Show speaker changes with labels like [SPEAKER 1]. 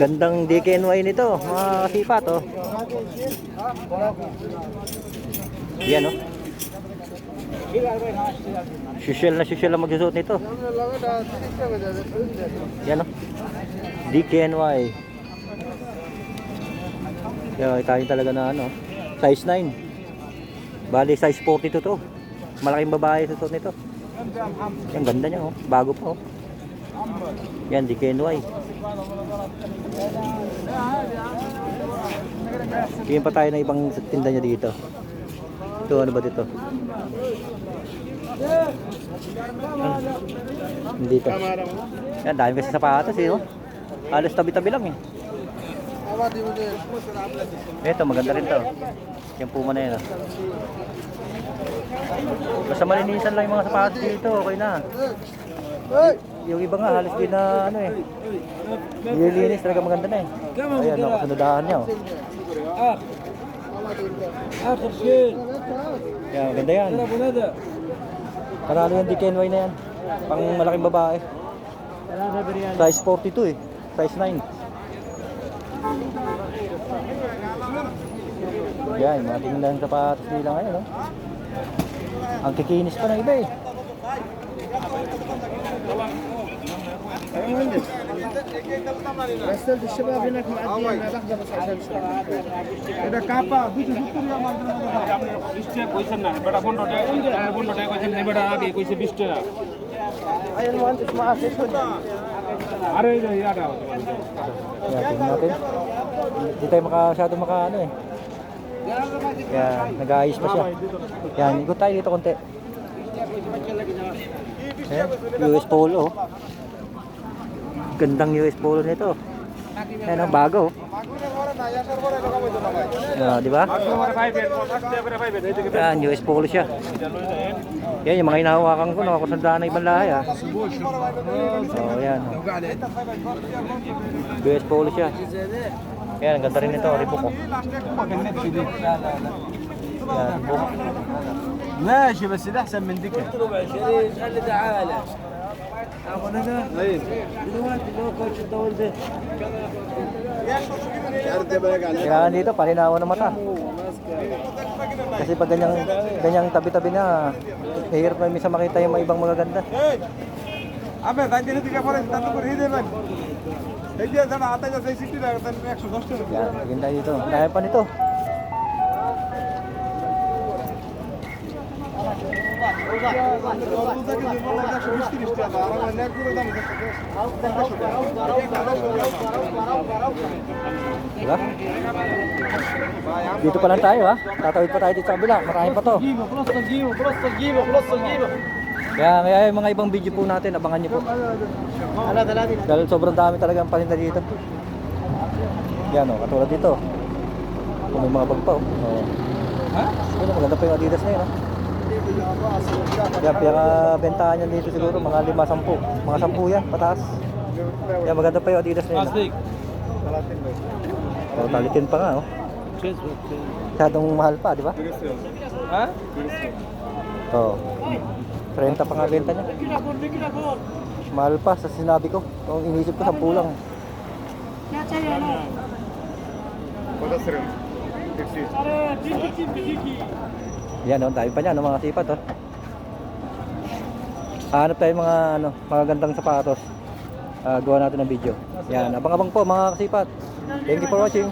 [SPEAKER 1] Gandang DKNY nito, mga kasipat, oh. Yan, oh. Social na magsusuot nito. Yan, oh. DKNY. Yan, tayo talaga na ano, size 9. Bali size 42 to. Malaking babae susuot nito. Yan, ganda niya, oh. Bago pa, oh. Yan, DKNY. Tingin pa tayo na ibang tinda niya dito. Ito, ano ba dito? Dito. Yan, dami kasi sapatos, eh, oh. Halos tabi-tabi lang, eh. Ito, maganda rin to. Yung Puma na yun, oh. Basta malinisan lang yung mga sapatos dito, okay na. Yung iba nga, halos din na ano, eh. Nililinis, talaga maganda na, eh. Ayan, no, kasunadahan niya, oh. Yan, maganda yan. Panalo yung DKNY na yan. Pang malaking babae. Size 42, eh. Size 9. Yan, mga tingnan sa sapatos nila ngayon, no? Ang kikinis pa ng iba, eh.
[SPEAKER 2] رسلت الشباب هناك معديين لحظه بس عشان اذا كابا بيجي دكتور يا مان 20 পয়সা না বড় 15 টাকা কইছেন না বড় আগে কইছে 20 টাকা আই المهندس معاه শেষ আরে ইয়াটা
[SPEAKER 1] Tingnan natin. Hindi tayo masyado ano, eh. Yan, nag-aayos pa siya. Yan, ikot tayo dito konti. US Polo, oh. Gandang US Polo nito. Yan ang bago, oh. Di ba? Yan, US Polo siya. Yan yung mga hinahawakan ko, nakakusandaan ng ibang lahi, ah. So, yan, oh. US Polo siya. Yan, ang ganda rin nito, Reebok, oh. Yan, Reebok.
[SPEAKER 2] ماشي بس ده احسن من دي كده 20 قال لي تعالى اخو انا ايوه دلوقتي لو كوتش الدول ده
[SPEAKER 1] Kailangan dito, palinawan ng mata. Kasi pag ganyang tabi-tabi na, hirap na minsan makita yung mga ibang magaganda.
[SPEAKER 2] আবে গাড়ি থেকে পরে তাতে করে দিয়ে দেবেন এই যে দাদা আতা যাচ্ছে 60 টাকা 110 টাকা
[SPEAKER 1] Yan, maganda dito. Kaya pa nito. Diba? Dito pa lang tayo, ha. Tatawid pa tayo dito sa kabila. Marami pa to. Kaya yung mga ibang video po natin, abangan nyo po. Dahil sobrang dami talaga ang paninda dito. Yan, oh, katulad dito. Kung may mga bag pa, oh. Yun, maganda pa yung Adidas na yun, oh. Yan, pinaka-bentahan yan dito siguro, mga 5-10. Mga 10 yan, pataas. Yan, maganda pa yung Adidas na yun, oh. Oh, talitin pa nga, oh. Masyadong mahal pa, di ba?
[SPEAKER 2] Ha?
[SPEAKER 1] Oo. 30 pa nga benta niya. Mahal pa sa sinabi ko. Kung inisip ko, 10 lang. Yan, oh, tayo pa niya, no, mga sipat, oh. Hanap tayo mga magagandang sapatos. Gawa natin ng video. Yan, abang-abang po mga kasipat. Thank you for watching.